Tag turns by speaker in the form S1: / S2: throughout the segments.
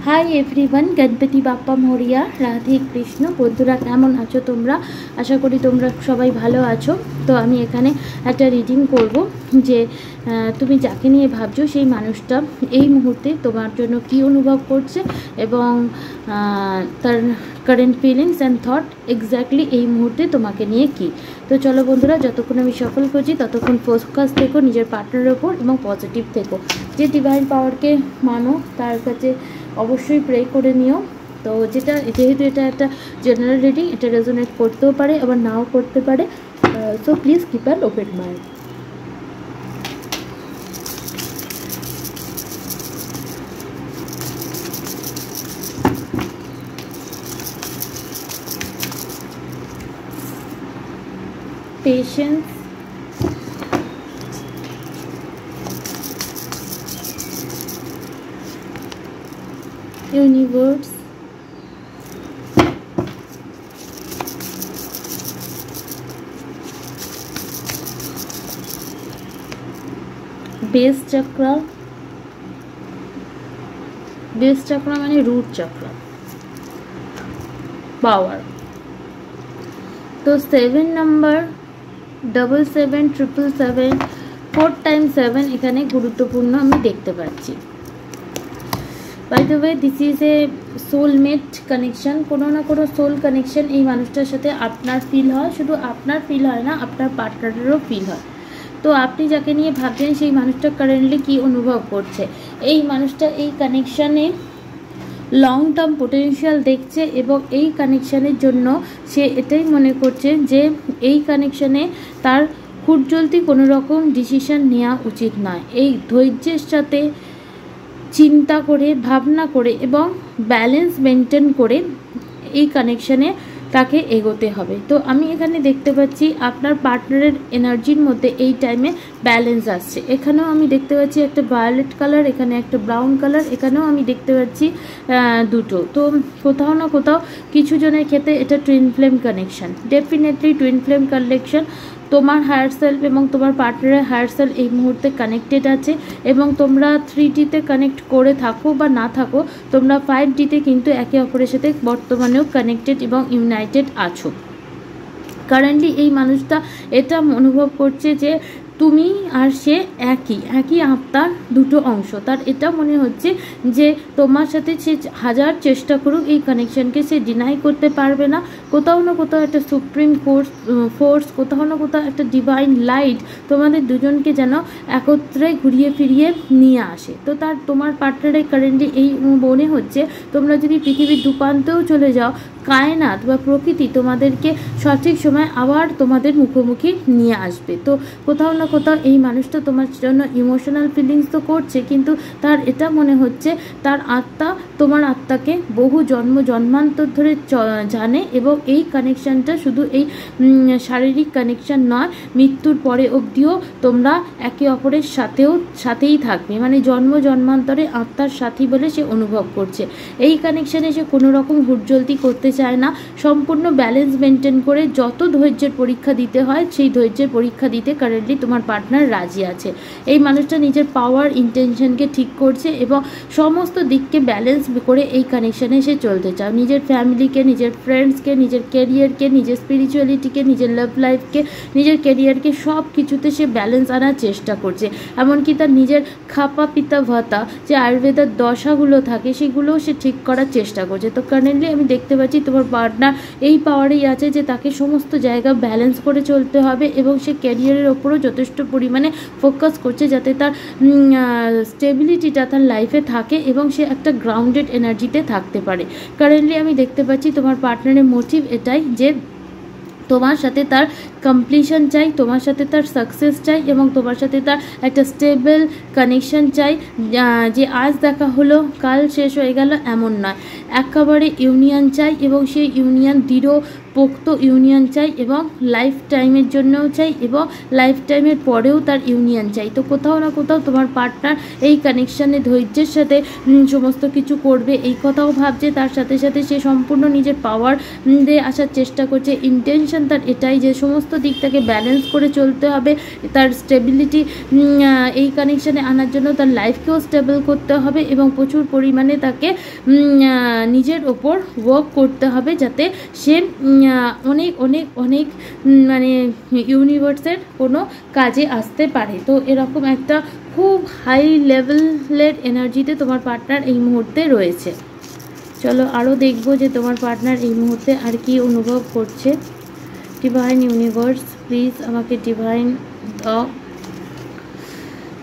S1: High everyone Ganpati Bappa Moriya Radhe Krishna बंधुरा केमन आछो तोमरा आशा करी तोमरा सबाई भालो आछो। तो आमी एखाने एक रिडिंग करब जे तुमी जाके निये भाबछो सेई मानुषटा एई मुहूर्ते तोमार जोन्नो कि अनुभव करछे एबं तार current feelings and thought exactly एई मुहूर्ते तोमाके निये कि। तो चलो बंधुरा जतक्षण आमी सफल करछि ततक्षण फोकास थेको निजेर पार्टनारेर ओपर एबं पजिटिव थेको। जे डिवाइन पावारके मानो तार काছে অবশ্যই প্রে করে নিও। তো যেটা যেহেতু এটা একটা জেনারেল রিডিং এটা রেজোনেট করতেও পারে আবার নাও করতে পারে, so please keep an open mind. Patience, universe, base चक्र, बेस चक्र माने रूट चक्र, पावर। तो 7 नम्बर 777777 4 टाइम 7 एखाने गुरुत्वपूर्ण आमी देखते पाচ্ছি। By the way this is a soulmate connection, कोनो ना कोनो सोल कानेक्शन এই মানুষটার সাথে আপনার ফিল হয়, শুধু আপনার ফিল হয় না আপনার পার্টনারেরও ফিল হয়। তো আপনি যাকে নিয়ে ভাবছেন সেই মানুষটা কারেন্টলি কি অনুভব করছে, এই মানুষটা এই কানেকশানে লং টার্ম পোটেনশিয়াল দেখছে এবং এই কানেকশানের জন্য সে এটাই মনে করছে যে এই কানেকশানে তার হুটজলদি কোনো রকম ডিসিশন নেওয়া উচিত নয়। এই ধৈর্যের সাথে চিন্তা করে ভাবনা করে এবং ব্যালেন্স মেনটেন করে এই কানেকশানে তাকে এগোতে হবে। তো আমি এখানে দেখতে পাচ্ছি আপনার পার্টনারের এনার্জির মধ্যে এই টাইমে ব্যালেন্স আসছে। এখানেও আমি দেখতে পাচ্ছি একটা ভায়োলেট কালার, এখানে একটা ব্রাউন কালার, এখানেও আমি দেখতে পাচ্ছি দুটো। তো কোথাও না কোথাও কিছু জনের ক্ষেত্রে এটা twin flame connection, definitely twin flame connection. তোমার হায়ার সেলফ এবং তোমার পার্টনারের হায়ার সেলফ এই মুহূর্তে কানেক্টেড আছে এবং তোমরা 3Dতে কানেক্ট করে থাকো বা না থাকো তোমরা 5Dতে কিন্তু একে অপরের সাথে বর্তমানেও কানেক্টেড এবং ইউনাইটেড আছো। কারেন্টলি এই মানুষটা এটা অনুভব করছে যে তুমি আর সে একই আত্মার দুটো অংশ। তার এটা মনে হচ্ছে যে তোমার সাথে সে হাজার চেষ্টা করুক এই কানেকশানকে সে ডিনাই করতে পারবে না। কোথাও না কোথাও একটা সুপ্রিম ফোর্স, কোথাও না কোথাও একটা ডিভাইন লাইট তোমাদের দুজনকে যেন একত্রে ঘুরিয়ে ফিরিয়ে নিয়ে আসে। তো তোমার পার্টনারের কারেন্টলি এই মনে হচ্ছে তোমরা যদি পৃথিবীর দুপ্রান্তেও চলে যাও কায়নাত বা প্রকৃতি তোমাদেরকে সঠিক সময় আবার তোমাদের মুখোমুখি নিয়ে আসবে। তো কোথাও না কোথাও এই মানুষটা তোমার জন্য ইমোশনাল ফিলিংস তো করছে, কিন্তু তার এটা মনে হচ্ছে তার আত্মা তোমার আত্মাকে বহু জন্মান্তর ধরে জানে এবং এই কানেকশানটা শুধু এই শারীরিক কানেকশান নয়, মৃত্যুর পরে অবধিও তোমরা একে অপরের সাথেই থাকবে, মানে জন্মান্তরে আত্মার সাথী বলে সে অনুভব করছে। এই কানেকশানে সে কোনো রকম হুটজলদি করতে চায় না, সম্পূর্ণ ব্যালেন্স মেনটেন করে যত ধৈর্যের পরীক্ষা দিতে হয় সেই ধৈর্যের পরীক্ষা দিতে কারেন্টলি তোমার পার্টনার রাজি আছে। এই মানুষটা নিজের পাওয়ার ইন্টেনশনকে ঠিক করছে এবং সমস্ত দিককে ব্যালেন্স করে এই কানেকশানে সে চলতে চাও। নিজের ফ্যামিলিকে, নিজের ফ্রেন্ডসকে, নিজের ক্যারিয়ারকে, নিজের স্পিরিচুয়ালিটিকে, নিজের লাভ লাইফকে, নিজের ক্যারিয়ারকে সব কিছুতে সে ব্যালেন্স আনার চেষ্টা করছে। এমনকি তার নিজের খাপা পিতা ভাতা যে আয়ুর্বেদার দশাগুলো থাকে সেগুলোও সে ঠিক করার চেষ্টা করছে। তো কারেন্টলি আমি দেখতে পাচ্ছি তোমার পার্টনার এই পাওয়ারেই আছে যে তাকে সমস্ত জায়গা ব্যালেন্স করে চলতে হবে এবং সে ক্যারিয়ারের ওপরও যথেষ্ট পরিমাণে ফোকাস করছে যাতে তার স্টেবিলিটিটা তার লাইফে থাকে এবং সে একটা গ্রাউন্ডেড এনার্জিতে থাকতে পারে। কারেন্টলি আমি দেখতে পাচ্ছি তোমার পার্টনারের মোটিভ এটাই যে তোমার সাথে তার কমপ্লিশন চাই, তোমার সাথে তার সাকসেস চাই এবং তোমার সাথে তার একটা স্টেবল কানেকশান চাই, যে আজ দেখা হলো কাল শেষ হয়ে গেল এমন নয়, একেবারে ইউনিয়ন চাই এবং সেই ইউনিয়ন দৃঢ় পোক্ত ইউনিয়ন চাই এবং লাইফ টাইমের জন্যও চাই এবং লাইফ টাইমের পরেও তার ইউনিয়ন চাই। তো কোথাও না কোথাও তোমার পার্টনার এই কানেকশানে ধৈর্যের সাথে সমস্ত কিছু করবে এই কথাও ভাবছে, তার সাথে সাথে সে সম্পূর্ণ নিজের পাওয়ার দিয়ে আসার চেষ্টা করছে। ইন্টেনশন তার এটাই যে সমস্ত সমস্ত দিকটাকে ব্যালেন্স করে চলতে হবে, তার স্টেবিলিটি এই কানেকশানে আনার জন্য তার লাইফকেও স্টেবল করতে হবে এবং প্রচুর পরিমাণে তাকে নিজের ওপর ওয়ার্ক করতে হবে যাতে সে অনেক অনেক অনেক মানে ইউনিভার্সের কোনো কাজে আসতে পারে। তো এরকম একটা খুব হাই লেভেলের এনার্জিতে তোমার পার্টনার এই মুহূর্তে রয়েছে। চলো আরও দেখবো যে তোমার পার্টনার এই মুহূর্তে আর কি অনুভব করছে। ডিভাইন ইউনিভার্স প্লিজ আমাকে divine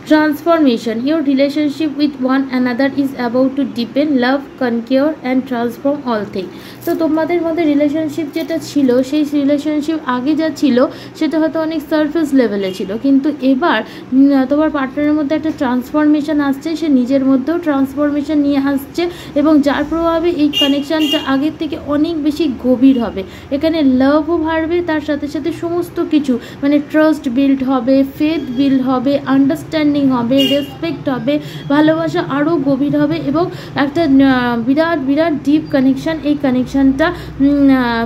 S1: Transformation. Your relationship with one another is about to deepen, love, conquer and transform all things. তো তোমাদের মধ্যে রিলেশনশিপ যেটা ছিল, সেই রিলেশনশিপ আগে যা ছিল সেটা হয়তো অনেক সারফেস লেভেলে ছিল, কিন্তু এবার তোমার পার্টনারের মধ্যে একটা ট্রান্সফরমেশন আসছে, সে নিজের মধ্যেও ট্রান্সফরমেশন নিয়ে আসছে এবং যার প্রভাবে এই কানেকশানটা আগের থেকে অনেক বেশি গভীর হবে। এখানে লাভও বাড়বে, তার সাথে সাথে সমস্ত কিছু মানে ট্রাস্ট বিল্ড হবে, ফেথ বিল্ড হবে, আন্ডারস্ট্যান্ডিং হবে, রেসপেক্ট হবে, ভালোবাসা আরও গভীর হবে এবং একটা বিরাট বিরাট ডিপ কানেকশান, এই কানেকশানটা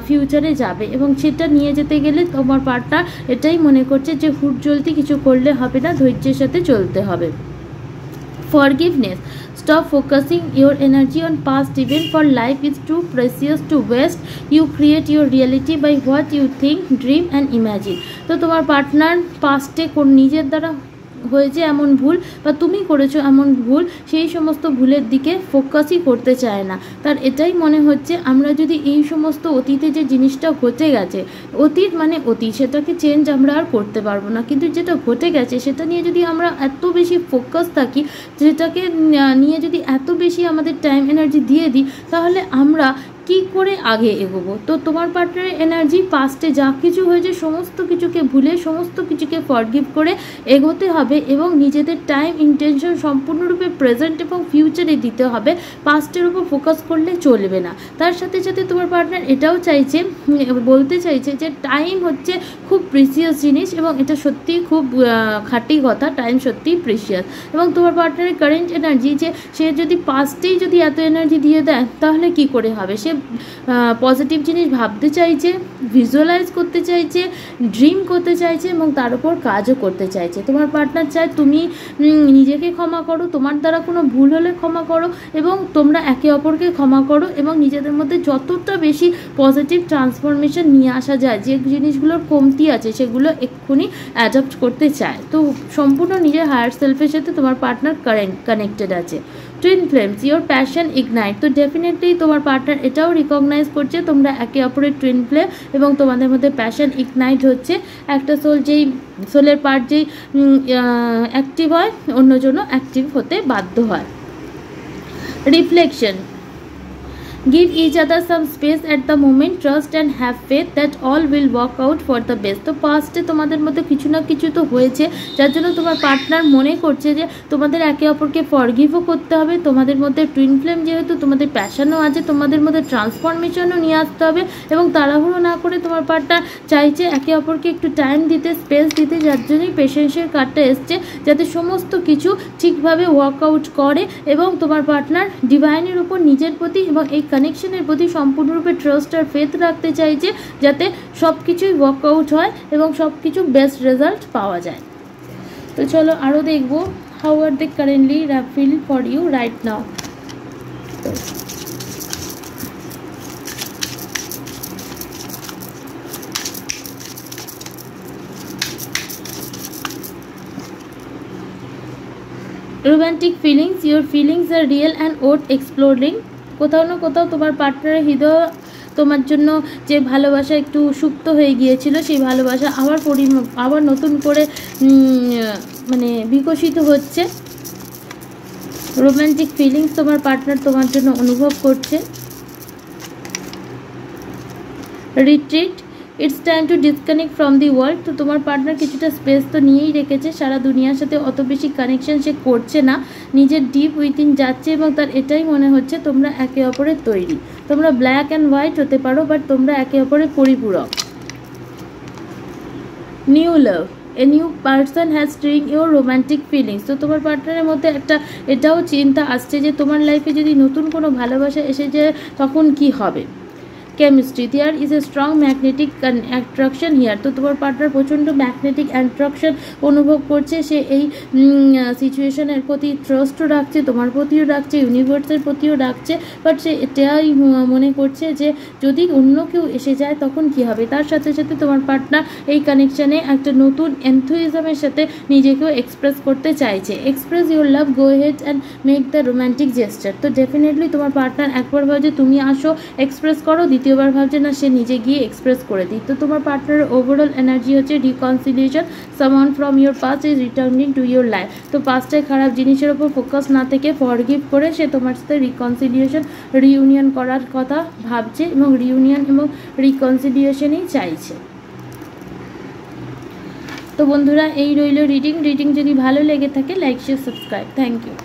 S1: ফিউচারে যাবে এবং সেটা নিয়ে যেতে গেলে তোমার পার্টনার এটাই মনে করছে যে হুট জলদি কিছু করলে হবে না, ধৈর্যের সাথে চলতে হবে। Forgiveness. Stop focusing your energy on past events, for life is too precious to waste. You create your reality by what you think, dream and imagine. তো তোমার পার্টনার পাস্টে নিজের দ্বারা হয়েছে এমন ভুল বা তুমি করেছো এমন ভুল, সেই সমস্ত ভুলের দিকে ফোকাসই করতে চায় না। তার এটাই মনে হচ্ছে আমরা যদি এই সমস্ত অতীতে যে জিনিসটা ঘটে গেছে, অতীত মানে অতীত, সেটাকে চেঞ্জ আমরা আর করতে পারবো না, কিন্তু যেটা ঘটে গেছে সেটা নিয়ে যদি আমরা এত বেশি ফোকাস থাকি, যেটাকে নিয়ে যদি এত বেশি আমাদের টাইম এনার্জি দিয়ে দিই, তাহলে আমরা কি করে আগে এগোবো। তো তোমার পার্টনারের এনার্জি পাস্টে যা কিছু হয়েছে সমস্ত কিছুকে ভুলে সমস্ত কিছুকে ফরগিভ করে এগোতে হবে এবং নিজেদের টাইম ইন্টেনশন সম্পূর্ণরূপে প্রেজেন্ট এবং ফিউচারে দিতে হবে, পাস্টের উপর ফোকাস করলে চলবে না। তার সাথে সাথে তোমার পার্টনার এটাও চাইছে, বলতে চাইছে যে টাইম হচ্ছে খুব প্রিসিয়াস জিনিস এবং এটা সত্যিই খুব খাঁটি কথা, টাইম সত্যিই প্রিসিয়াস। এবং তোমার পার্টনারের কারেন্ট এনার্জি যে সে যদি পাস্টেই যদি এত এনার্জি দিয়ে দেয় তাহলে কি করে হবে, সে পজিটিভ জিনিস ভাবতে চাইছে, ভিজুয়ালাইজ করতে চাইছে, ড্রিম করতে চাইছে এবং তার উপর কাজও করতে চাইছে। তোমার পার্টনার চায় তুমি নিজেকে ক্ষমা করো, তোমার দ্বারা কোনো ভুল হলে ক্ষমা করো এবং তোমরা একে অপরকে ক্ষমা করো এবং নিজেদের মধ্যে যতটা বেশি পজিটিভ ট্রান্সফরমেশন নিয়ে আসা যায়, যে জিনিসগুলোর কমতি আছে সেগুলো এক্ষুনি অ্যাডপ্ট করতে চায়। তো সম্পূর্ণ নিজের হায়ার সেলফের সাথে তোমার পার্টনার কানেক্টেড আছে। Twin flames, your passion ignite. তো ডেফিনেটলি তোমার পার্টনার এটাও রিকগনাইজ করছে তোমরা একে অপরের টুইন ফ্লেম এবং তোমাদের মধ্যে প্যাশন ইগনাইট হচ্ছে। একটা সোলের পার্ট যেই অ্যাক্টিভ হয় অন্যজনও অ্যাক্টিভ হতে বাধ্য হয়। Reflection, give each other some space at the moment, trust and have faith that all will work out for the best. তো পাস্টে তোমাদের মধ্যে কিছু না কিছু তো হয়েছে যার জন্য তোমার পার্টনার মনে করছে যে তোমাদের একে অপরকে ফরগিভও করতে হবে। তোমাদের মধ্যে টুইন ফ্লেম যেহেতু, তোমাদের প্যাশনও আছে, তোমাদের মধ্যে ট্রান্সফরমেশনও নিয়ে আসতে হবে এবং তাড়াহুড়ো না করে তোমার পার্টনার চাইছে একে অপরকে একটু টাইম দিতে, স্পেস দিতে, যার জন্যই পেশেন্সের কার্ডটা এসছে, যাতে সমস্ত কিছু ঠিকভাবে ওয়ার্কআউট করে এবং তোমার পার্টনার ডিভাইনের উপর নিজের প্রতি এবং এই কানেকশনের প্রতি সম্পূর্ণরূপে ট্রাস্ট আর ফেথ রাখতে চাইছে যাতে সব কিছুই ওয়ার্কআউট হয় এবং সব কিছু বেস্ট রেজাল্ট পাওয়া যায়। তো চলো আরও দেখবো how are they currently feel for you right now. Romantic feelings, your feelings are real and worth exploring. কোথাও না কোথাও তোমার পার্টনারের হৃদয় তোমার জন্য যে ভালোবাসা একটু সুপ্ত হয়ে গিয়েছিল, সেই ভালোবাসা আবার নতুন করে মানে বিকশিত হচ্ছে। রোম্যান্টিক ফিলিংস তোমার পার্টনার তোমার জন্য অনুভব করছে। Retreat, it's time to disconnect from the world. তো তোমার পার্টনার কিছুটা স্পেস তো নিয়েই রেখেছে, সারা দুনিয়ার সাথে অত বেশি কানেকশন সে করছে না, নিজের ডিপ উইথিন যাচ্ছে এবং তার এটাই মনে হচ্ছে তোমরা একে অপরের তৈরি। তোমরা ব্ল্যাক অ্যান্ড হোয়াইট হতে পারো, বাট তোমরা একে অপরের পরিপূরক। New love, a new person has string your romantic feelings. তো তোমার পার্টনারের মধ্যে একটা এটাও চিন্তা আসছে যে তোমার লাইফে যদি নতুন কোনো ভালোবাসা এসে যায় তখন কি হবে। Chemistry, there is a strong magnetic attraction here. তো তোমার পার্টনার প্রচণ্ড ম্যাগনেটিক অ্যাট্রাকশন অনুভব করছে, সে এই সিচুয়েশনের প্রতি ট্রাস্ট রাখছে, তোমার প্রতিও রাখছে, ইউনিভার্সের প্রতিও রাখছে, বাট সে এটাই মনে করছে যে যদি অন্য কেউ এসে যায় তখন কি হবে। তার সাথে সাথে তোমার পার্টনার এই কানেকশানে একটা নতুন এনথুইজমের সাথে নিজেকেও এক্সপ্রেস করতে চাইছে। Express your love, go head and make the romantic gesture. তো ডেফিনেটলি তোমার পার্টনার একবার ভাবছে তুমি আসো এক্সপ্রেস করো, দ্বিতীয়বার ভাবছে না সে নিজে গিয়ে এক্সপ্রেস করে দিই। তো তোমার পার্টনারের ওভারঅল এনার্জি হচ্ছে reconciliation, someone from your past is returning to your life. তো পাস্টের খারাপ জিনিসের ওপর ফোকাস না থেকে ফরগিভ করে সে তোমার সাথে রিকনসিলিয়েশন, রিইউনিয়ন করার কথা ভাবছে এবং রিইউনিয়ন এবং রিকনসিলিয়েশনই চাইছে। তো বন্ধুরা এই রইল রিডিং যদি ভালো লেগে থাকে like share subscribe. Thank you.